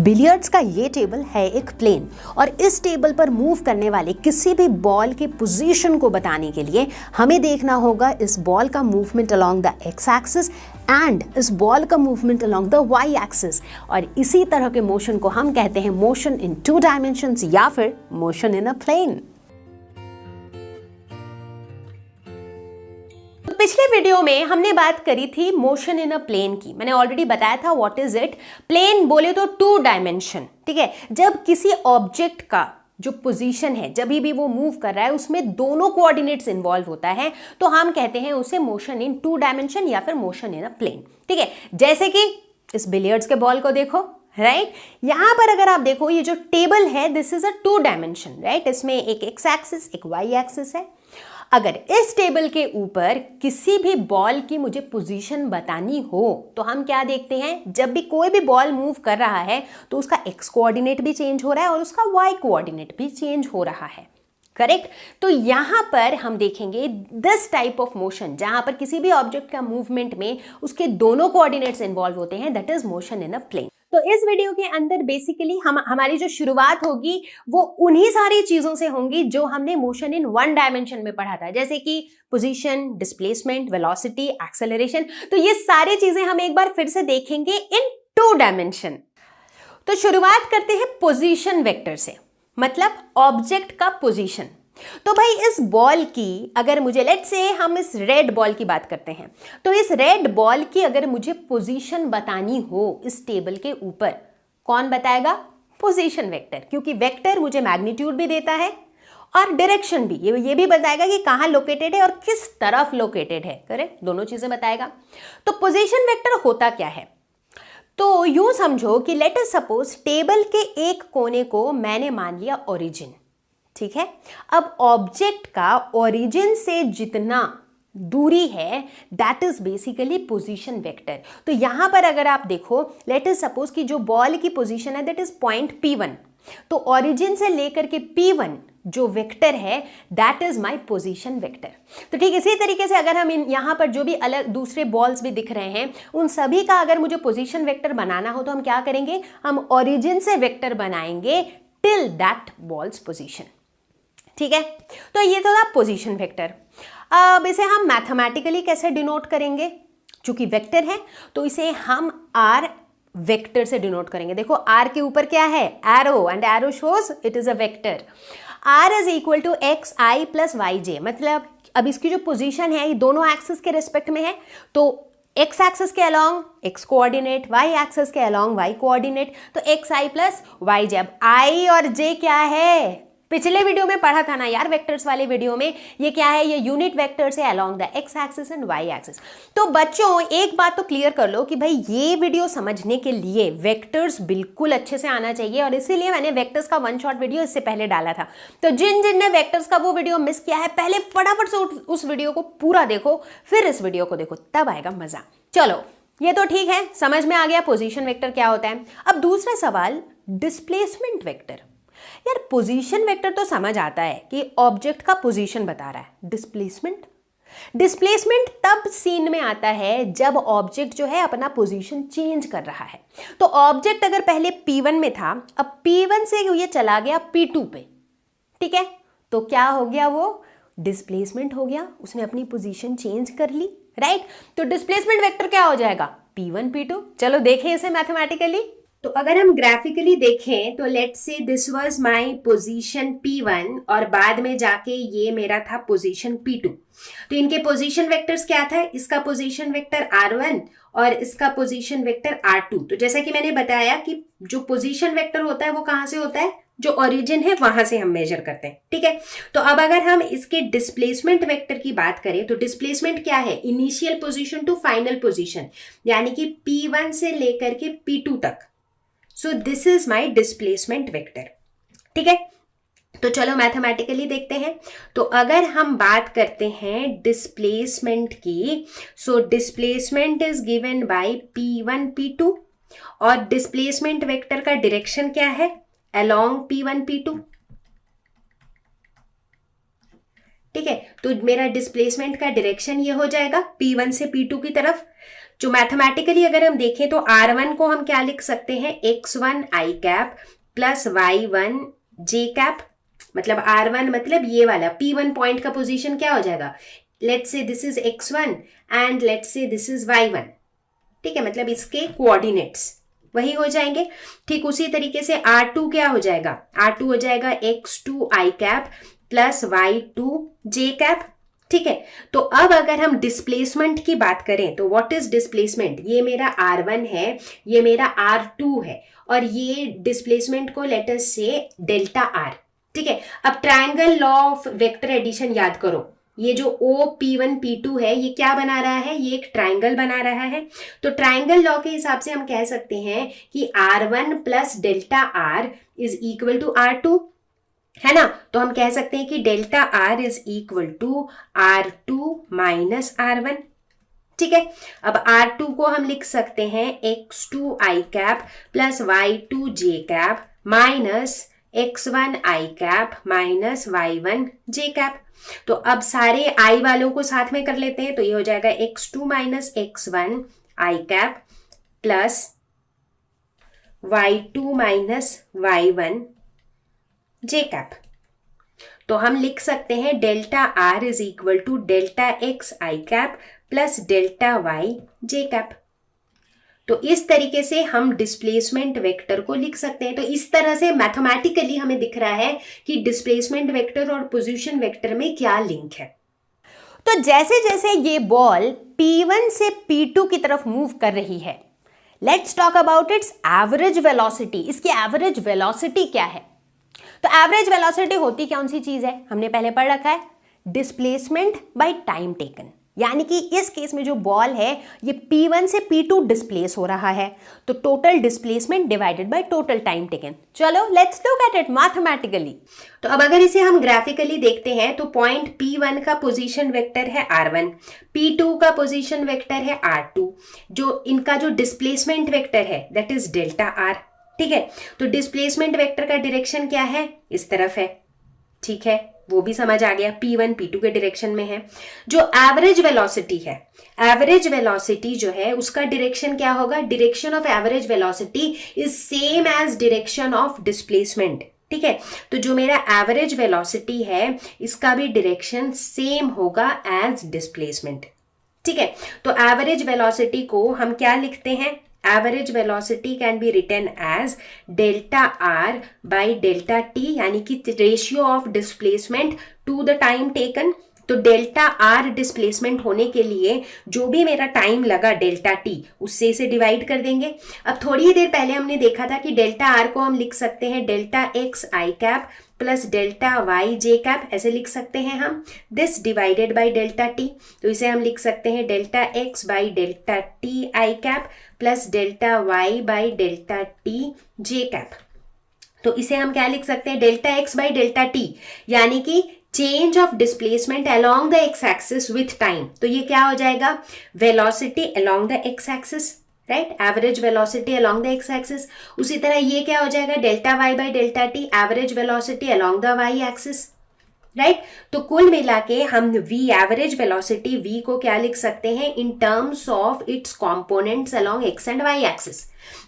Billiards का ये table है एक प्लेन और इस टेबल पर मूव करने वाले किसी भी बॉल के पोजीशन को बताने के लिए हमें देखना होगा इस बॉल का movement along the x axis and इस बॉल का movement along the y axis. और इसी तरह के मोशन को हम कहते हैं मोशन इन 2 डायमेंशंस या फिर मोशन इन अ प्लेन। पिछले वीडियो में हमने बात करी थी मोशन इन अ प्लेन की। मैंने ऑलरेडी बताया था व्हाट इज इट। प्लेन बोले तो 2 डायमेंशन, ठीक है। जब किसी ऑब्जेक्ट का जो पोजीशन है, जब भी वो मूव कर रहा है, उसमें दोनों कोऑर्डिनेट्स इन्वॉल्व होता है तो हम कहते हैं उसे मोशन इन 2 डायमेंशन या फिर मोशन इन अ प्लेन, ठीक है। जैसे कि इस बिलियर्ड्स के बॉल को देखो, राइट। यहां पर अगर आप देखो ये जो टेबल है this is a 2 dimension, right. इसमें एक एक्स एक्सिस एक वाई एक्सिस है। अगर इस टेबल के ऊपर किसी भी बॉल की मुझे पोजीशन बतानी हो तो हम क्या देखते हैं, जब भी कोई भी बॉल मूव कर रहा है तो उसका एक्स कोऑर्डिनेट भी चेंज हो रहा है और उसका वाई कोऑर्डिनेट भी चेंज हो रहा है, करेक्ट। तो यहां पर हम देखेंगे दिस टाइप ऑफ मोशन जहां पर किसी भी ऑब्जेक्ट का मूवमेंट में उसके दोनों कोऑर्डिनेट्स इन्वॉल्व होते हैं, that is motion in a plane. तो इस वीडियो के अंदर बेसिकली हमारी जो शुरुआत होगी वो उन्हीं सारी चीजों से होंगी जो हमने मोशन इन 1 डायमेंशन में पढ़ा था, जैसे कि पोजीशन, डिस्प्लेसमेंट, वेलोसिटी, एक्सेलरेशन। तो ये सारी चीजें हम एक बार फिर से देखेंगे इन 2 डायमेंशन। तो शुरुआत करते हैं पोजीशन वेक्टर से, मतलब ऑब्जेक्ट का पोजीशन। तो भाई इस बॉल की अगर मुझे, लेट्स से हम इस रेड बॉल की बात करते हैं, तो इस रेड बॉल की अगर मुझे पोजीशन बतानी हो इस टेबल के ऊपर, कौन बताएगा? पोजीशन वेक्टर, क्योंकि वेक्टर मुझे मैग्नीट्यूड भी देता है और डायरेक्शन भी, ये भी बताएगा कि कहां लोकेटेड है और किस तरफ लोकेटेड है, करेक्ट। दोनों चीजें बताएगा। तो पोजीशन वेक्टर होता क्या है? तो यूं समझो कि लेट अस सपोज टेबल के एक कोने को मैंने मान लिया ओरिजिन, ठीक है। अब ऑब्जेक्ट का ओरिजिन से जितना दूरी है that is basically position vector. तो यहां पर अगर आप देखो, लेट अस सपोज कि जो बॉल की पोजीशन है दैट इज पॉइंट P1, तो ओरिजिन से लेकर के P1 जो वेक्टर है that is my position vector. तो ठीक इसी तरीके से अगर हम यहां पर जो भी अलग दूसरे बॉल्स भी दिख रहे हैं उन सभी का अगर मुझे पोजीशन वेक्टर बनाना हो तो हम क्या करेंगे, हम ओरिजिन से वेक्टर बनाएंगे टिल दैट बॉल्स पोजीशन, ठीक है। तो ये तो था पोजीशन वेक्टर। अब इसे हम मैथमेटिकली कैसे डिनोट करेंगे? चूंकि वेक्टर है तो इसे हम आर वेक्टर से डिनोट करेंगे। देखो आर के ऊपर क्या है? Arrow, and arrow shows it is a vector. R is equal to X I plus Y J, मतलब अब इसकी जो पोजीशन है ये दोनों एक्सिस के रिस्पेक्ट में है, तो एक्स एक्सिस के along x coordinate, y axis के अलोंग वाई कोऑर्डिनेट, तो एक्स आई प्लस वाई जे। अब आई और जे क्या है? पिछले वीडियो में पढ़ा था ना यार, वेक्टर्स वाले वीडियो में, ये क्या है? ये यूनिट वेक्टर्स है along the x axis and y axis. तो बच्चों एक बात तो क्लियर कर लो कि भाई ये वीडियो समझने के लिए वेक्टर्स बिल्कुल अच्छे से आना चाहिए, और इसीलिए मैंने वेक्टर्स का 1 शॉट वीडियो इससे पहले डाला था। तो जिन जिन ने वेक्टर्स का वो वीडियो मिस किया है, पहले फटाफट से उस वीडियो को पूरा देखो, फिर इस वीडियो को देखो, तब आएगा मजा। चलो ये तो ठीक है, समझ में आ गया पोजीशन वेक्टर क्या होता है। अब दूसरा सवाल, डिस्प्लेसमेंट वेक्टर। यार पोजीशन वेक्टर तो समझ आता है कि ऑब्जेक्ट का पोजीशन बता रहा है। डिस्प्लेसमेंट तब सीन में आता है जब ऑब्जेक्ट जो है अपना पोजीशन चेंज कर रहा है। तो ऑब्जेक्ट अगर पहले P1 में था, अब P1 से ये चला गया P2 पे, ठीक है, तो क्या हो गया? वो डिस्प्लेसमेंट हो गया, उसने अपनी पोजीशन चेंज कर ली, राइट। तो डिस्प्लेसमेंट वेक्टर क्या हो जाएगा? P1 P2। चलो देखें इसे मैथमेटिकली। तो अगर हम ग्राफिकली देखें तो let's say this was my position P1 और बाद में जाके ये मेरा था पोजीशन P2। तो इनके पोजीशन वेक्टर्स क्या था? इसका पोजीशन वेक्टर R1 और इसका पोजीशन वेक्टर R2। तो जैसा कि मैंने बताया कि जो पोजीशन वेक्टर होता है वो कहां से होता है? जो ओरिजिन है वहां से हम मेजर करते हैं, ठीक है। तो अब अगर हम इसके डिस्प्लेसमेंट वेक्टर की बात करें तो डिस्प्लेसमेंट क्या है? Initial position to final position, यानी कि P1 से लेकर के P2 तक। So this is my displacement vector, ठीक है। तो चलो मैथमेटिकली देखते हैं। तो अगर हम बात करते हैं डिस्प्लेसमेंट की, so displacement is given by P1 P2 और डिस्प्लेसमेंट वेक्टर का डायरेक्शन क्या है? Along P1 P2। ठीक है, तो मेरा डिस्प्लेसमेंट का डायरेक्शन ये हो जाएगा P1 से P2 की तरफ। जो मैथमेटिकली अगर हम देखें तो R1 को हम क्या लिख सकते हैं, x1 i cap plus y1 j cap, मतलब R1 मतलब ये वाला P1 पॉइंट का पोजीशन क्या हो जाएगा, let's say this is x1 and let's say this is y1, ठीक है, मतलब इसके कोऑर्डिनेट्स वही हो जाएंगे। ठीक उसी तरीके से R2 क्या हो जाएगा, R2 हो जाएगा x2 i cap plus y2 j cap, ठीक है। तो अब अगर हम डिस्प्लेसमेंट की बात करें तो व्हाट इज डिस्प्लेसमेंट, ये मेरा R1 है, ये मेरा R2 है, और ये डिस्प्लेसमेंट को लेट अस से डेल्टा R, ठीक है। अब triangle law of vector addition याद करो, ये जो OP1 P2 है ये क्या बना रहा है, ये एक ट्रायंगल बना रहा है। तो ट्रायंगल लॉ के हिसाब से हम कह सकते हैं कि R1 plus delta R is equal to R2, है ना। तो हम कह सकते हैं कि delta R is equal to R2 minus R1, ठीक है। अब R2 को हम लिख सकते हैं x2 i cap plus y2 j cap minus x1 i cap minus y1 j cap. तो अब सारे i वालों को साथ में कर लेते हैं, तो ये हो जाएगा x2 minus x1 i cap plus y2 minus y1 j cap. तो हम लिख सकते हैं delta R is equal to delta x i cap plus delta y j cap. तो इस तरीके से हम डिस्प्लेसमेंट वेक्टर को लिख सकते हैं। तो इस तरह से मैथमेटिकली हमें दिख रहा है कि डिस्प्लेसमेंट वेक्टर और पोजीशन वेक्टर में क्या लिंक है। तो जैसे जैसे ये बॉल P1 से P2 की तरफ मूव कर रही है, let's talk about it's average velocity. इसकी एवरेज वेलोसिटी क्या है? तो एवरेज वेलोसिटी होती कौन सी चीज है, हमने पहले पढ़ रखा है, डिस्प्लेसमेंट बाय टाइम टेकन। यानी कि इस केस में जो बॉल है ये P1 से P2 डिस्प्लेस हो रहा है, तो total displacement divided by total time taken. चलो let's look at it mathematically. तो अब अगर इसे हम ग्राफिकली देखते हैं तो पॉइंट P1 का पोजीशन वेक्टर है R1, P2 का पोजीशन वेक्टर है R2, जो इनका जो डिस्प्लेसमेंट वेक्टर है दैट इज डेल्टा R, ठीक है। तो डिस्प्लेसमेंट वेक्टर का डायरेक्शन क्या है, इस तरफ है, ठीक है, वो भी समझ आ गया, P1 P2 के डायरेक्शन में है। जो एवरेज वेलोसिटी है, एवरेज वेलोसिटी जो है उसका डायरेक्शन क्या होगा, direction of average velocity is same as direction of displacement, ठीक है। तो जो मेरा एवरेज वेलोसिटी है इसका भी डायरेक्शन सेम होगा एज डिस्प्लेसमेंट, ठीक है। तो एवरेज वेलोसिटी को हम क्या लिखते हैं, average velocity can be written as delta R by delta T, यानी कि ratio of displacement to the time taken. तो डेल्टा R डिस्प्लेसमेंट होने के लिए जो भी मेरा टाइम लगा डेल्टा T उससे इसे डिवाइड कर देंगे। अब थोड़ी ही देर पहले हमने देखा था कि डेल्टा R को हम लिख सकते हैं delta x i cap plus delta y j cap, ऐसे लिख सकते हैं हम, this divided by delta T। तो इसे हम लिख सकते हैं delta x by delta T i cap plus delta y by delta T j cap. तो इसे हम क्या लिख सकते हैं, delta x by delta T, यानी कि change of displacement along the x axis with time. तो ये क्या हो जाएगा, velocity along the x axis, right, average velocity along the x axis. उसी तरह ये क्या हो जाएगा, delta y by delta T, average velocity along the y axis, right. तो कुल मिला के हम v एवरेज वेलोसिटी v को क्या लिख सकते हैं, in terms of its components along x and y axis.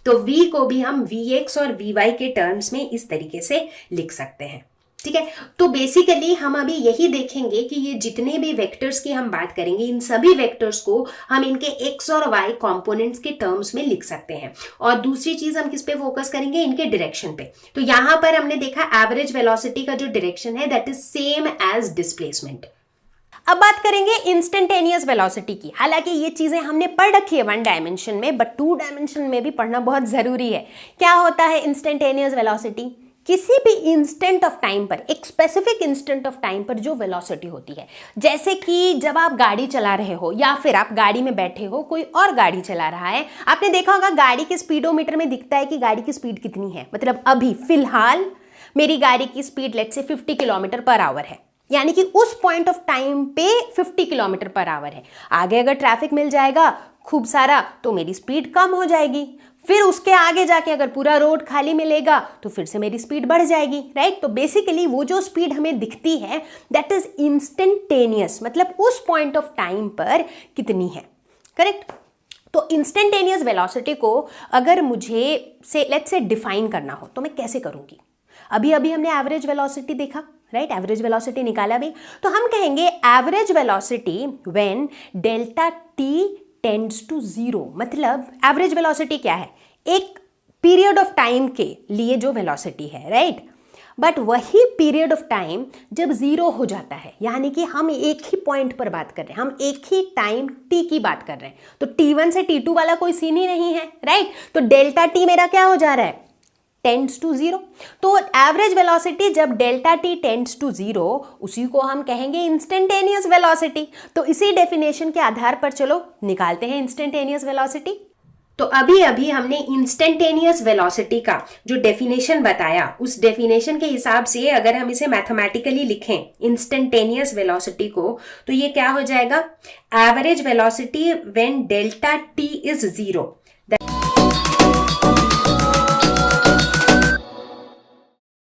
तो v को भी हम vx और vy के टर्म्स में इस तरीके से लिख सकते हैं, ठीक है। तो बेसिकली हम अभी यही देखेंगे कि ये जितने भी वेक्टर्स की हम बात करेंगे इन सभी वेक्टर्स को हम इनके x और y कंपोनेंट्स के टर्म्स में लिख सकते हैं। और दूसरी चीज हम किस पे फोकस करेंगे, इनके डायरेक्शन पे। तो यहां पर हमने देखा एवरेज वेलोसिटी का जो डायरेक्शन है that is same as displacement. अब बात करेंगे इंस्टेंटेनियस वेलोसिटी की। हालांकि ये चीजें हमने पढ़ रखी है 1 डायमेंशन में, बट 2 डायमेंशन में भी पढ़ना बहुत जरूरी है। क्या होता है इंस्टेंटेनियस वेलोसिटी, किसी भी इंस्टेंट ऑफ टाइम पर, एक स्पेसिफिक इंस्टेंट ऑफ टाइम पर जो वेलोसिटी होती है, जैसे कि जब आप गाड़ी चला रहे हो या फिर आप गाड़ी में बैठे हो, कोई और गाड़ी चला रहा है, आपने देखा होगा गाड़ी के स्पीडोमीटर में दिखता है कि गाड़ी की स्पीड कितनी है। मतलब अभी फिलहाल मेरी गाड़ी की speed let's say 50 kilometre per hour है, यानी कि उस पॉइंट ऑफ टाइम पे 50 किलोमीटर पर आवर है। आगे अगर ट्रैफिक मिल जाएगा खूब सारा तो मेरी स्पीड कम हो जाएगी। फिर उसके आगे जाके अगर पूरा रोड खाली मिलेगा तो फिर से मेरी स्पीड बढ़ जाएगी, राइट। तो बेसिकली वो जो स्पीड हमें दिखती है दैट इज इंस्टेंटेनियस, मतलब उस पॉइंट ऑफ टाइम पर कितनी है, करेक्ट। तो इंस्टेंटेनियस वेलोसिटी को अगर मुझे से लेट्स से डिफाइन करना हो तो मैं कैसे करूंगी। अभी अभी हमने एवरेज वेलोसिटी देखा, राइट, एवरेज वेलोसिटी निकाला भी, तो हम कहेंगे average velocity when delta t tends to zero. मतलब एवरेज वेलोसिटी क्या है, एक पीरियड ऑफ टाइम के लिए जो वेलोसिटी है, राइट। बट वही पीरियड ऑफ टाइम जब जीरो हो जाता है, यानी कि हम एक ही पॉइंट पर बात कर रहे हैं, हम एक ही टाइम टी की बात कर रहे हैं, तो T1 से T2 वाला कोई सीन ही नहीं है, राइट। तो डेल्टा टी मेरा क्या हो जा रहा है, टेंड्स टू जीरो। तो एवरेज वेलोसिटी जब delta t tends to zero, उसी को हम कहेंगे इंस्टेंटेनियस वेलोसिटी। तो इसी डेफिनेशन के आधार पर चलो निकालते हैं इंस्टेंटेनियस वेलोसिटी। तो अभी अभी हमने इंस्टेंटेनियस वेलोसिटी का जो डेफिनेशन बताया, उस डेफिनेशन के हिसाब से अगर हम इसे मैथमेटिकली लिखें इंस्टेंटेनियस वेलोसिटी को, तो ये क्या हो जाएगा, average velocity when delta T is zero.